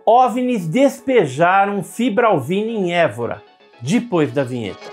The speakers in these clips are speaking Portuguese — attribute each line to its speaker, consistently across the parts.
Speaker 1: OVNIs despejaram fibra alvina em Évora, depois da vinheta.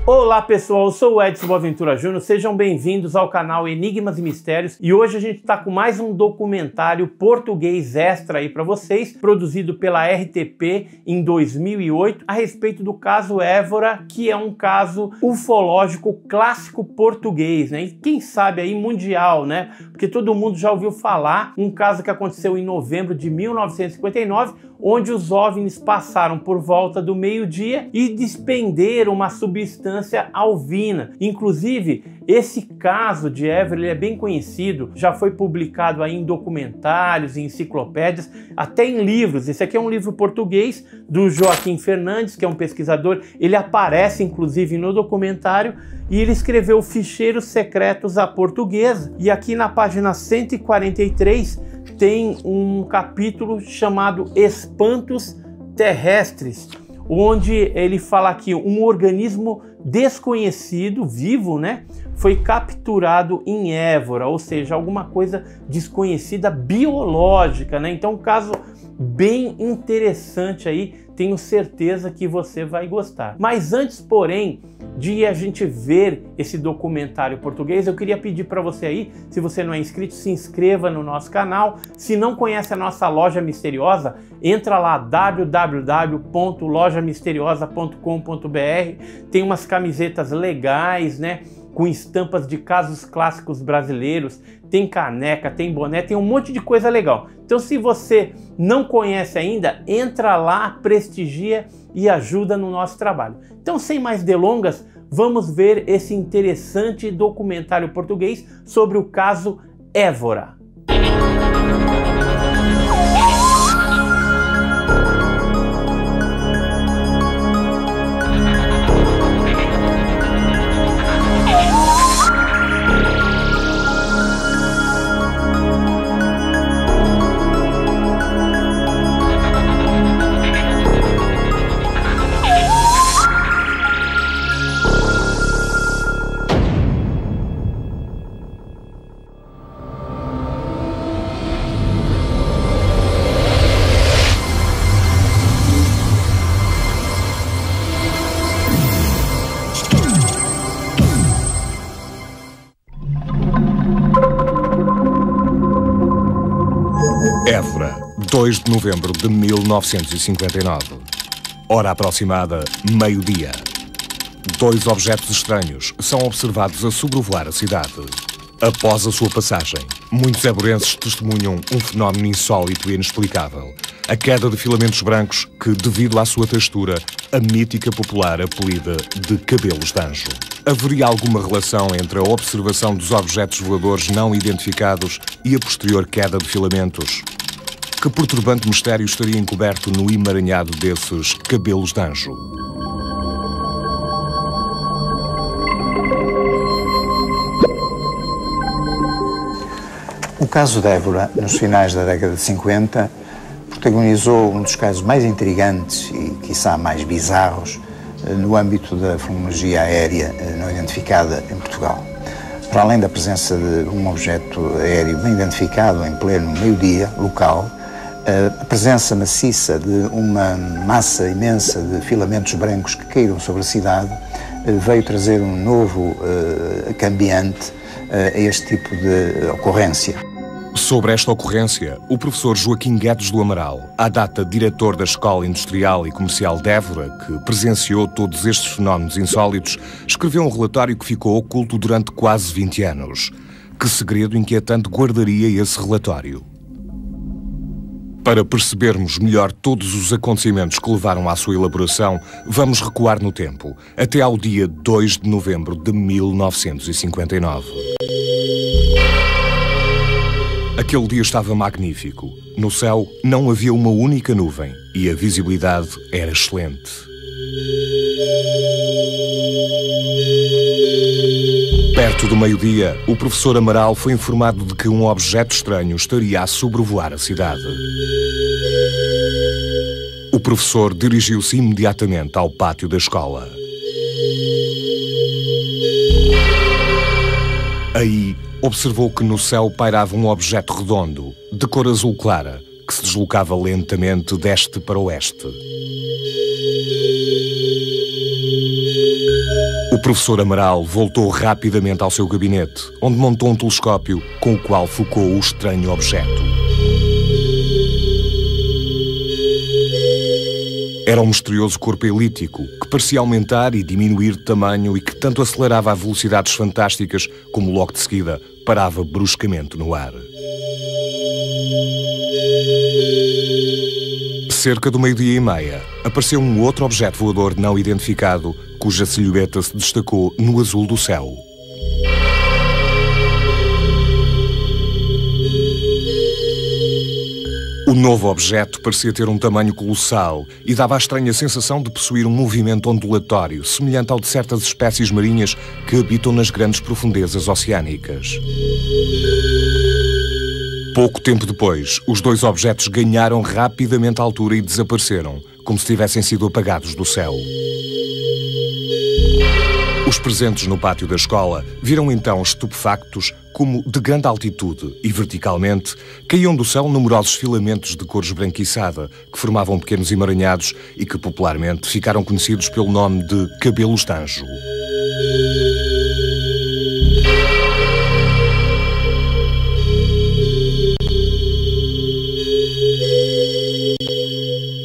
Speaker 1: Olá pessoal, eu sou o Edson Boaventura Júnior, sejam bem-vindos ao canal Enigmas e Mistérios e hoje a gente está com mais um documentário português extra aí para vocês, produzido pela RTP em 2008, a respeito do caso Évora, que é um caso ufológico clássico português, né? E quem sabe aí mundial, né? Porque todo mundo já ouviu falar, um caso que aconteceu em novembro de 1959, onde os OVNIs passaram por volta do meio-dia e despenderam uma substância alvina. Inclusive, esse caso de Évora ele é bem conhecido, já foi publicado aí em documentários, em enciclopédias, até em livros. Esse aqui é um livro português do Joaquim Fernandes, que é um pesquisador, ele aparece inclusive no documentário, e ele escreveu Ficheiros Secretos à Portuguesa, e aqui na página 143 tem um capítulo chamado Espantos Terrestres, onde ele fala que um organismo desconhecido, vivo, né, foi capturado em Évora, ou seja, alguma coisa desconhecida biológica, né? Então, um caso bem interessante aí, tenho certeza que você vai gostar. Mas antes, porém, de a gente ver esse documentário português, eu queria pedir para você aí, se você não é inscrito, se inscreva no nosso canal. Se não conhece a nossa loja misteriosa, entra lá, www.lojamisteriosa.com.br. Tem umas camisetas legais, né, com estampas de casos clássicos brasileiros, tem caneca, tem boné, tem um monte de coisa legal. Então, se você não conhece ainda, entra lá, prestigia e ajuda no nosso trabalho. Então, sem mais delongas, vamos ver esse interessante documentário português sobre o caso Évora.
Speaker 2: Évora, 2 de novembro de 1959. Hora aproximada, meio-dia. Dois objetos estranhos são observados a sobrevoar a cidade. Após a sua passagem, muitos évorenses testemunham um fenómeno insólito e inexplicável. A queda de filamentos brancos que, devido à sua textura, a mítica popular apelida de cabelos de anjo. Haveria alguma relação entre a observação dos objetos voadores não identificados e a posterior queda de filamentos? Que perturbante mistério estaria encoberto no emaranhado desses cabelos de anjo?
Speaker 3: O caso de Évora, nos finais da década de 50, protagonizou um dos casos mais intrigantes e, quiçá, mais bizarros no âmbito da fenomenologia aérea não identificada em Portugal. Para além da presença de um objeto aéreo bem identificado em pleno meio-dia local, a presença maciça de uma massa imensa de filamentos brancos que caíram sobre a cidade veio trazer um novo cambiante a este tipo de ocorrência.
Speaker 2: Sobre esta ocorrência, o professor Joaquim Guedes do Amaral, à data diretor da Escola Industrial e Comercial de Évora, que presenciou todos estes fenómenos insólitos, escreveu um relatório que ficou oculto durante quase 20 anos. Que segredo inquietante guardaria esse relatório? Para percebermos melhor todos os acontecimentos que levaram à sua elaboração, vamos recuar no tempo, até ao dia 2 de novembro de 1959. Aquele dia estava magnífico. No céu não havia uma única nuvem e a visibilidade era excelente. Perto do meio-dia, o professor Amaral foi informado de que um objeto estranho estaria a sobrevoar a cidade. O professor dirigiu-se imediatamente ao pátio da escola. Aí, observou que no céu pairava um objeto redondo, de cor azul clara, que se deslocava lentamente deste para oeste. O professor Amaral voltou rapidamente ao seu gabinete, onde montou um telescópio com o qual focou o estranho objeto. Era um misterioso corpo elíptico que parecia aumentar e diminuir de tamanho e que tanto acelerava a velocidades fantásticas como logo de seguida parava bruscamente no ar. Cerca do 12:30, apareceu um outro objeto voador não identificado, cuja silhueta se destacou no azul do céu. O novo objeto parecia ter um tamanho colossal e dava a estranha sensação de possuir um movimento ondulatório, semelhante ao de certas espécies marinhas que habitam nas grandes profundezas oceânicas. Pouco tempo depois, os dois objetos ganharam rapidamente altura e desapareceram, como se tivessem sido apagados do céu. Os presentes no pátio da escola viram então estupefactos como, de grande altitude e verticalmente, caíam do céu numerosos filamentos de cor esbranquiçada que formavam pequenos emaranhados e que popularmente ficaram conhecidos pelo nome de cabelos de anjo.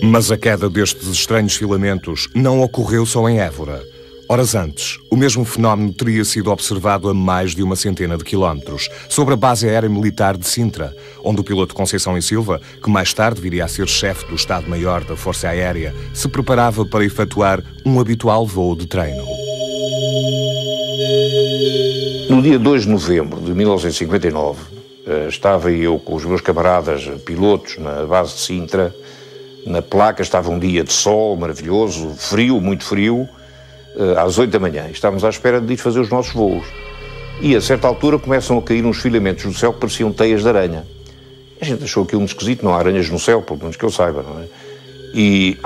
Speaker 2: Mas a queda destes estranhos filamentos não ocorreu só em Évora. Horas antes, o mesmo fenómeno teria sido observado a mais de 100 quilómetros, sobre a base aérea militar de Sintra, onde o piloto Conceição e Silva, que mais tarde viria a ser chefe do Estado-Maior da Força Aérea, se preparava para efetuar um habitual voo de treino.
Speaker 4: No dia 2 de novembro de 1959, estava eu com os meus camaradas pilotos na base de Sintra. Na placa estava um dia de sol maravilhoso, frio, muito frio, às 8 da manhã. Estávamos à espera de ir fazer os nossos voos. E a certa altura começam a cair uns filamentos do céu que pareciam teias de aranha. A gente achou aquilo muito esquisito, não há aranhas no céu, pelo menos que eu saiba, não é? E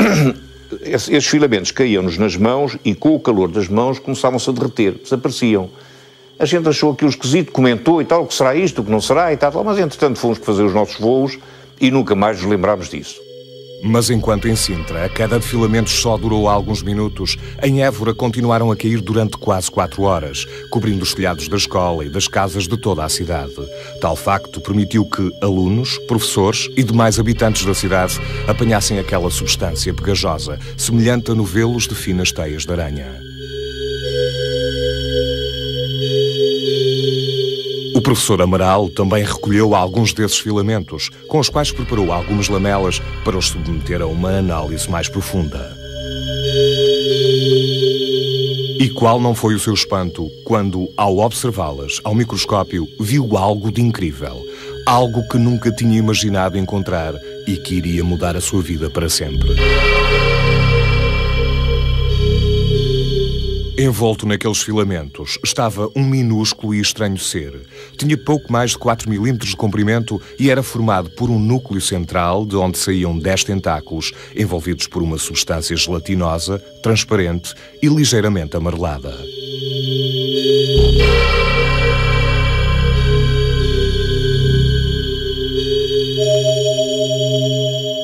Speaker 4: esses filamentos caíam-nos nas mãos e com o calor das mãos começavam-se a derreter, desapareciam. A gente achou aquilo esquisito, comentou e tal, o que será isto, o que não será e tal, mas entretanto fomos fazer os nossos voos e nunca mais nos lembrámos disso.
Speaker 2: Mas enquanto em Sintra a queda de filamentos só durou alguns minutos, em Évora continuaram a cair durante quase 4 horas, cobrindo os telhados da escola e das casas de toda a cidade. Tal facto permitiu que alunos, professores e demais habitantes da cidade apanhassem aquela substância pegajosa, semelhante a novelos de finas teias de aranha. O professor Amaral também recolheu alguns desses filamentos, com os quais preparou algumas lamelas para os submeter a uma análise mais profunda. E qual não foi o seu espanto quando, ao observá-las ao microscópio, viu algo de incrível, algo que nunca tinha imaginado encontrar e que iria mudar a sua vida para sempre. Envolto naqueles filamentos estava um minúsculo e estranho ser. Tinha pouco mais de 4 milímetros de comprimento e era formado por um núcleo central de onde saíam 10 tentáculos, envolvidos por uma substância gelatinosa, transparente e ligeiramente amarelada.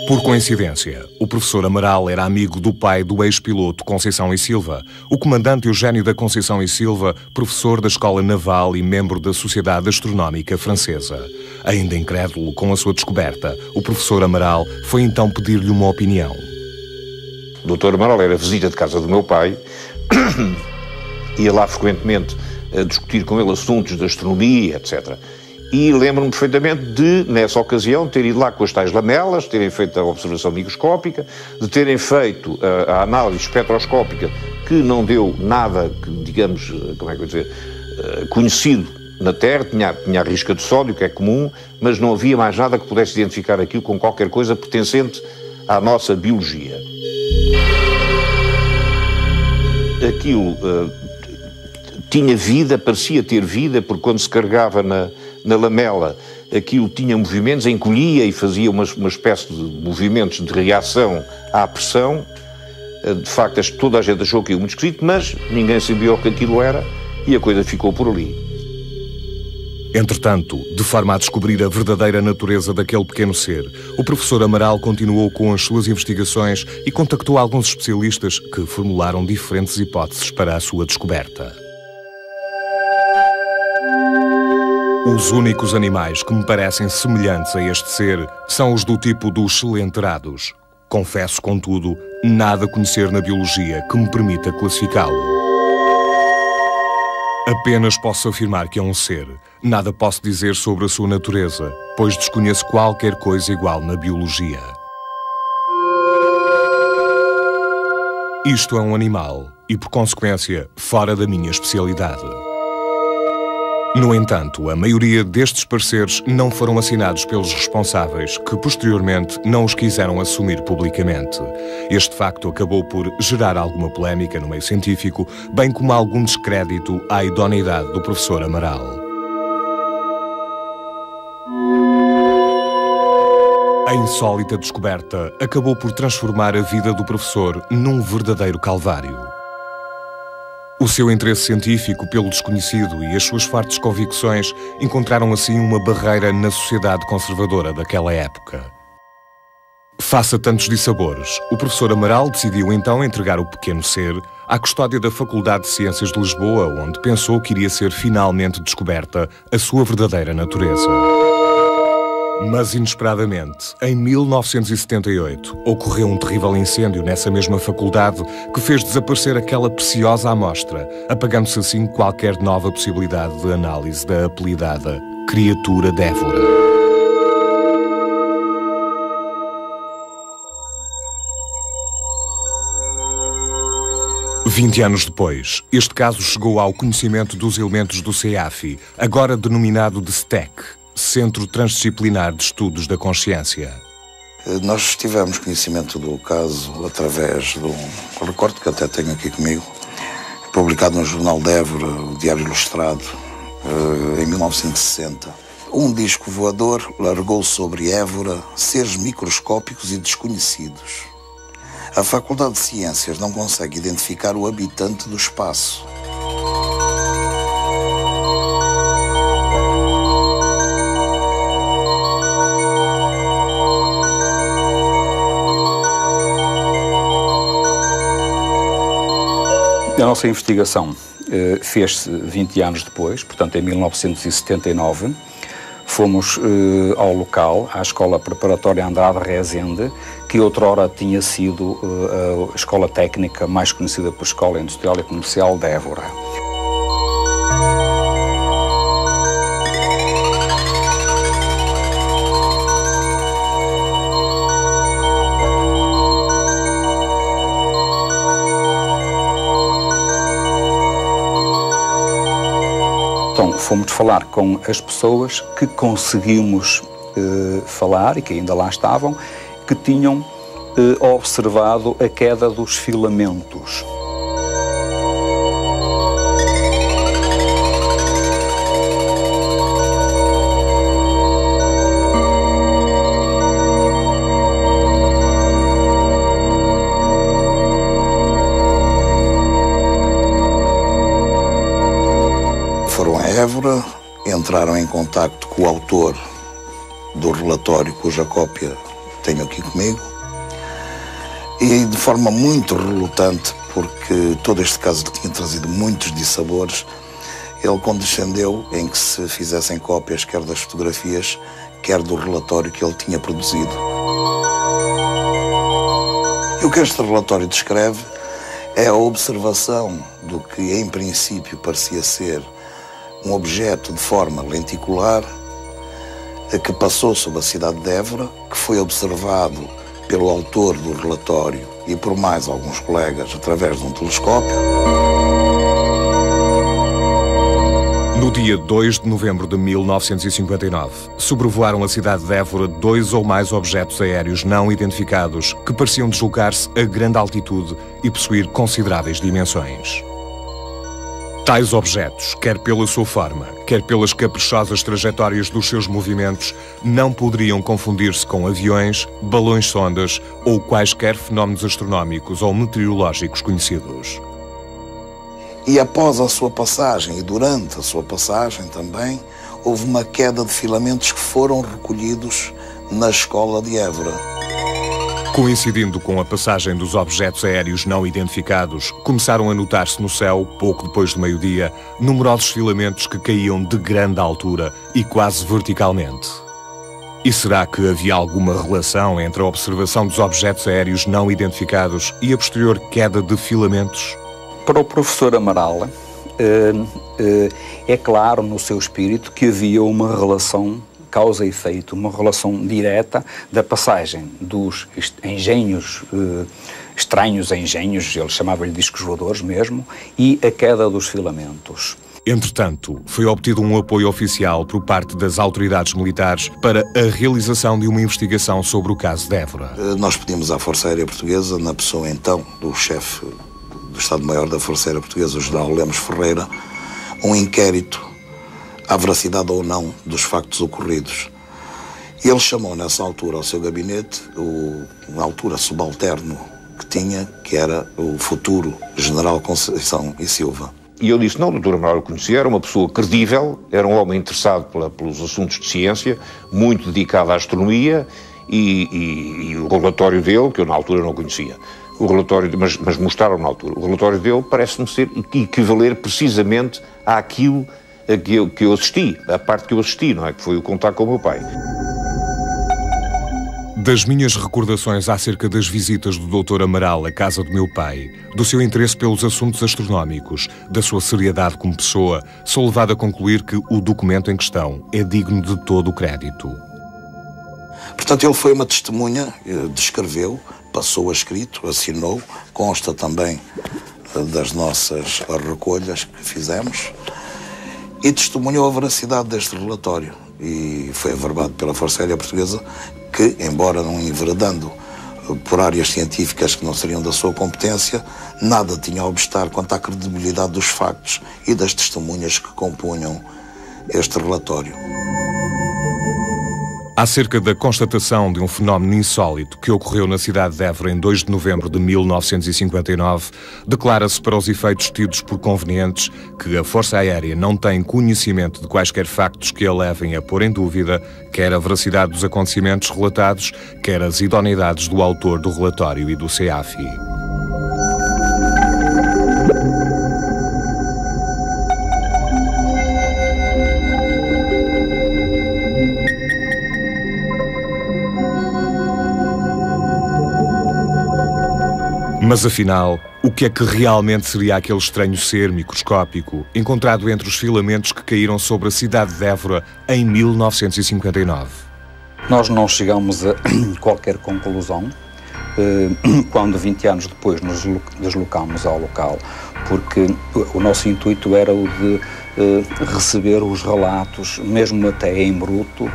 Speaker 2: Por coincidência, o professor Amaral era amigo do pai do ex-piloto Conceição e Silva, o comandante Eugênio da Conceição e Silva, professor da Escola Naval e membro da Sociedade Astronómica Francesa. Ainda incrédulo com a sua descoberta, o professor Amaral foi então pedir-lhe uma opinião.
Speaker 4: O Dr. Amaral era visita de casa do meu pai, ia lá frequentemente a discutir com ele assuntos de astronomia, etc. E lembro-me perfeitamente de, nessa ocasião, ter ido lá com as tais lamelas, terem feito a observação microscópica, de terem feito a análise espectroscópica, que não deu nada, que, digamos, como é que eu vou dizer, conhecido na Terra, tinha a risca de sódio, que é comum, mas não havia mais nada que pudesse identificar aquilo com qualquer coisa pertencente à nossa biologia. Aquilo tinha vida, parecia ter vida, porque quando se carregava na lamela, aquilo tinha movimentos, encolhia e fazia uma espécie de movimentos de reação à pressão. De facto, toda a gente achou aquilo muito esquisito, mas ninguém sabia o que aquilo era e a coisa ficou por ali.
Speaker 2: Entretanto, de forma a descobrir a verdadeira natureza daquele pequeno ser, o professor Amaral continuou com as suas investigações e contactou alguns especialistas que formularam diferentes hipóteses para a sua descoberta. Os únicos animais que me parecem semelhantes a este ser são os do tipo dos celenterados. Confesso, contudo, nada conhecer na biologia que me permita classificá-lo. Apenas posso afirmar que é um ser. Nada posso dizer sobre a sua natureza, pois desconheço qualquer coisa igual na biologia. Isto é um animal e, por consequência, fora da minha especialidade. No entanto, a maioria destes pareceres não foram assinados pelos responsáveis, que posteriormente não os quiseram assumir publicamente. Este facto acabou por gerar alguma polémica no meio científico, bem como algum descrédito à idoneidade do professor Amaral. A insólita descoberta acabou por transformar a vida do professor num verdadeiro calvário. O seu interesse científico pelo desconhecido e as suas fortes convicções encontraram assim uma barreira na sociedade conservadora daquela época. Face a tantos dissabores, o professor Amaral decidiu então entregar o pequeno ser à custódia da Faculdade de Ciências de Lisboa, onde pensou que iria ser finalmente descoberta a sua verdadeira natureza. Mas, inesperadamente, em 1978, ocorreu um terrível incêndio nessa mesma faculdade que fez desaparecer aquela preciosa amostra, apagando-se assim qualquer nova possibilidade de análise da apelidada criatura Dévora. Vinte anos depois, este caso chegou ao conhecimento dos elementos do CEAFI, agora denominado de STEC, Centro Transdisciplinar de Estudos da Consciência.
Speaker 5: Nós tivemos conhecimento do caso através de um recorte que até tenho aqui comigo, publicado no jornal Dévora, o Diário Ilustrado, em 1960. Um disco voador largou sobre Évora seres microscópicos e desconhecidos. A Faculdade de Ciências não consegue identificar o habitante do espaço.
Speaker 6: A nossa investigação fez-se 20 anos depois, portanto em 1979. Fomos ao local, à Escola Preparatória Andrade Rezende, que outrora tinha sido a escola técnica mais conhecida por Escola Industrial e Comercial de Évora. Então, fomos falar com as pessoas que conseguimos falar e que ainda lá estavam, que tinham observado a queda dos filamentos.
Speaker 5: Évora, entraram em contacto com o autor do relatório, cuja cópia tenho aqui comigo, e de forma muito relutante, porque todo este caso lhe tinha trazido muitos dissabores, ele condescendeu em que se fizessem cópias quer das fotografias, quer do relatório que ele tinha produzido. E o que este relatório descreve é a observação do que em princípio parecia ser um objeto de forma lenticular que passou sobre a cidade de Évora, que foi observado pelo autor do relatório e por mais alguns colegas através de um telescópio.
Speaker 2: No dia 2 de novembro de 1959, sobrevoaram a cidade de Évora 2 ou mais objetos aéreos não identificados que pareciam deslocar-se a grande altitude e possuir consideráveis dimensões. Tais objetos, quer pela sua forma, quer pelas caprichosas trajetórias dos seus movimentos, não poderiam confundir-se com aviões, balões-sondas ou quaisquer fenómenos astronómicos ou meteorológicos conhecidos.
Speaker 5: E após a sua passagem, e durante a sua passagem também, houve uma queda de filamentos que foram recolhidos na escola de Évora.
Speaker 2: Coincidindo com a passagem dos objetos aéreos não identificados, começaram a notar-se no céu, pouco depois do meio-dia, numerosos filamentos que caíam de grande altura e quase verticalmente. E será que havia alguma relação entre a observação dos objetos aéreos não identificados e a posterior queda de filamentos?
Speaker 6: Para o professor Amaral, é claro no seu espírito que havia uma relação causa e efeito, uma relação direta da passagem dos engenhos, estranhos engenhos, ele chamava-lhe discos voadores mesmo, e a queda dos filamentos.
Speaker 2: Entretanto, foi obtido um apoio oficial por parte das autoridades militares para a realização de uma investigação sobre o caso de Évora.
Speaker 5: Nós pedimos à Força Aérea Portuguesa, na pessoa então do chefe do Estado-Maior da Força Aérea Portuguesa, o general Lemos Ferreira, um inquérito à veracidade ou não dos factos ocorridos. E ele chamou nessa altura ao seu gabinete, na altura subalterno que tinha, que era o futuro general Conceição e Silva.
Speaker 4: E eu disse, não, o Dr. Amaral o conhecia, era uma pessoa credível, era um homem interessado pelos assuntos de ciência, muito dedicado à astronomia e o relatório dele, que eu na altura não conhecia, o relatório, mas mostraram na altura, o relatório dele parece-me ser equivaler precisamente àquilo que eu assisti, a parte que eu assisti, não é? Que foi o contato com o meu pai.
Speaker 2: Das minhas recordações acerca das visitas do Dr. Amaral à casa do meu pai, do seu interesse pelos assuntos astronómicos, da sua seriedade como pessoa, sou levado a concluir que o documento em questão é digno de todo o crédito.
Speaker 5: Portanto, ele foi uma testemunha, descreveu, passou a escrito, assinou, consta também das nossas recolhas que fizemos, e testemunhou a veracidade deste relatório. E foi averbado pela Força Aérea Portuguesa que, embora não enveredando por áreas científicas que não seriam da sua competência, nada tinha a obstar quanto à credibilidade dos factos e das testemunhas que compunham este relatório.
Speaker 2: Acerca da constatação de um fenómeno insólito que ocorreu na cidade de Évora em 2 de novembro de 1959, declara-se para os efeitos tidos por convenientes que a Força Aérea não tem conhecimento de quaisquer factos que a levem a pôr em dúvida quer a veracidade dos acontecimentos relatados, quer as idoneidades do autor do relatório e do CEAFI. Mas afinal, o que é que realmente seria aquele estranho ser microscópico encontrado entre os filamentos que caíram sobre a cidade de Évora em 1959?
Speaker 6: Nós não chegamos a qualquer conclusão quando 20 anos depois nos deslocámos ao local, porque o nosso intuito era o de receber os relatos, mesmo até em bruto,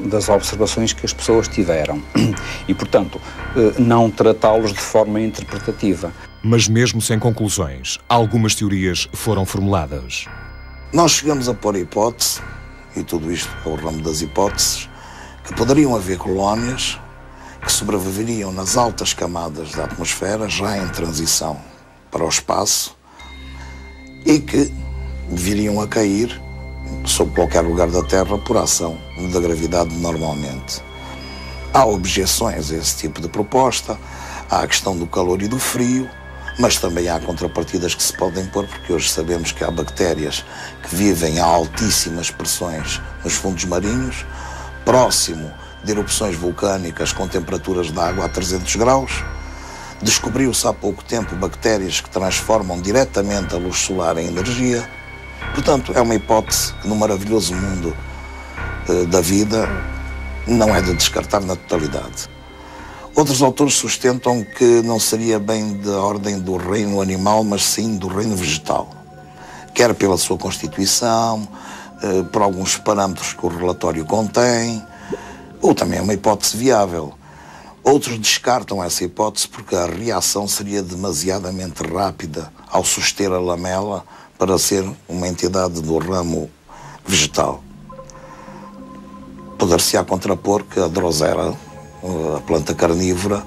Speaker 6: das observações que as pessoas tiveram e, portanto, não tratá-los de forma interpretativa.
Speaker 2: Mas mesmo sem conclusões, algumas teorias foram formuladas.
Speaker 5: Nós chegamos a pôr a hipótese, e tudo isto é o ramo das hipóteses, que poderiam haver colónias que sobreviveriam nas altas camadas da atmosfera, já em transição para o espaço, e que viriam a cair sobre qualquer lugar da Terra por ação da gravidade normalmente. Há objeções a esse tipo de proposta, há a questão do calor e do frio, mas também há contrapartidas que se podem pôr, porque hoje sabemos que há bactérias que vivem a altíssimas pressões nos fundos marinhos, próximo de erupções vulcânicas com temperaturas de água a 300 graus. Descobriu-se há pouco tempo bactérias que transformam diretamente a luz solar em energia. Portanto, é uma hipótese que no maravilhoso mundo da vida não é de descartar na totalidade. Outros autores sustentam que não seria bem da ordem do reino animal, mas sim do reino vegetal. Quer pela sua constituição, por alguns parâmetros que o relatório contém, ou também é uma hipótese viável. Outros descartam essa hipótese porque a reação seria demasiadamente rápida ao suster a lamela para ser uma entidade do ramo vegetal. Poder-se-á contrapor que a drosera, a planta carnívora,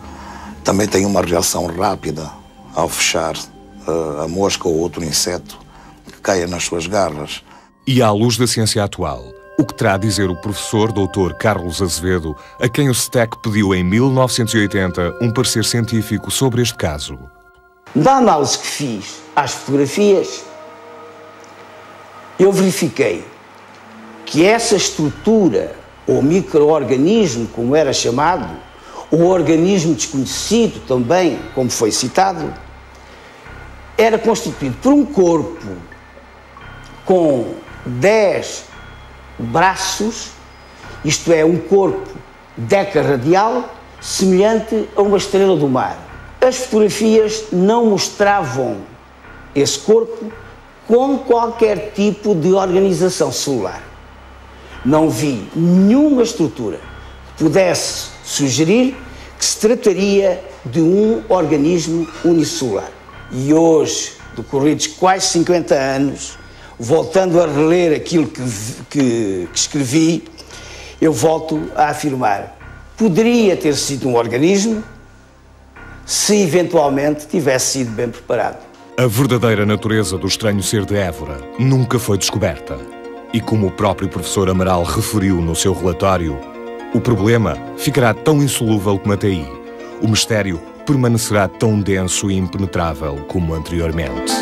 Speaker 5: também tem uma reação rápida ao fechar a mosca ou outro inseto que caia nas suas garras.
Speaker 2: E à luz da ciência atual, O que terá a dizer o professor Dr. Carlos Azevedo, a quem o STEC pediu em 1980 um parecer científico sobre este caso?
Speaker 7: Da análise que fiz às fotografias, eu verifiquei que essa estrutura, ou micro-organismo, como era chamado, ou organismo desconhecido também, como foi citado, era constituído por um corpo com 10 braços, isto é, um corpo decarradial, semelhante a uma estrela do mar. As fotografias não mostravam esse corpo com qualquer tipo de organização celular. Não vi nenhuma estrutura que pudesse sugerir que se trataria de um organismo unicelular. E hoje, decorridos quase 50 anos, voltando a reler aquilo que escrevi, eu volto a afirmar: poderia ter sido um organismo se eventualmente tivesse sido bem preparado.
Speaker 2: A verdadeira natureza do estranho ser de Évora nunca foi descoberta. E como o próprio professor Amaral referiu no seu relatório, o problema ficará tão insolúvel como até aí. O mistério permanecerá tão denso e impenetrável como anteriormente.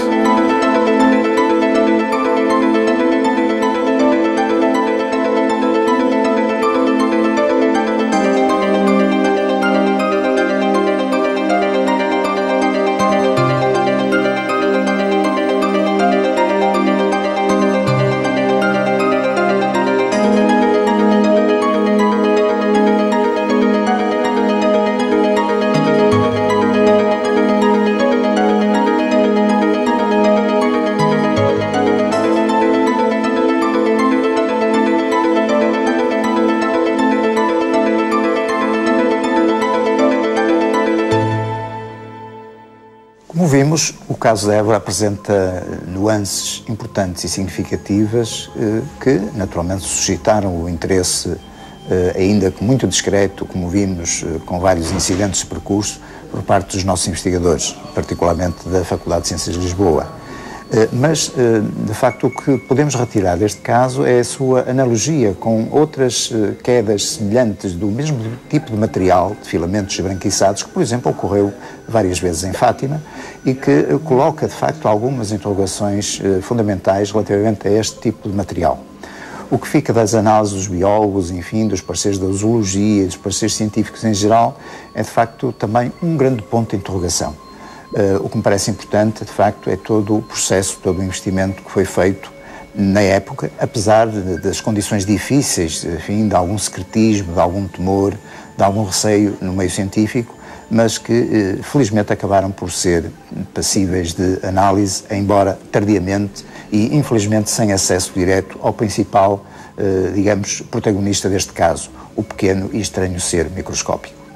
Speaker 3: Como vimos, o caso da Évora apresenta nuances importantes e significativas que, naturalmente, suscitaram o interesse, ainda que muito discreto, como vimos, com vários incidentes de percurso, por parte dos nossos investigadores, particularmente da Faculdade de Ciências de Lisboa. Mas, de facto, o que podemos retirar deste caso é a sua analogia com outras quedas semelhantes do mesmo tipo de material, de filamentos esbranquiçados, que, por exemplo, ocorreu várias vezes em Fátima e que coloca, de facto, algumas interrogações fundamentais relativamente a este tipo de material. O que fica das análises dos biólogos, enfim, dos parceiros da zoologia e dos parceiros científicos em geral, é, de facto, também um grande ponto de interrogação. O que me parece importante, de facto, é todo o processo, todo o investimento que foi feito na época, apesar das condições difíceis, enfim, de algum secretismo, de algum temor, de algum receio no meio científico, mas que felizmente acabaram por ser passíveis de análise, embora tardiamente e infelizmente sem acesso direto ao principal, digamos, protagonista deste caso, o pequeno e estranho ser microscópico.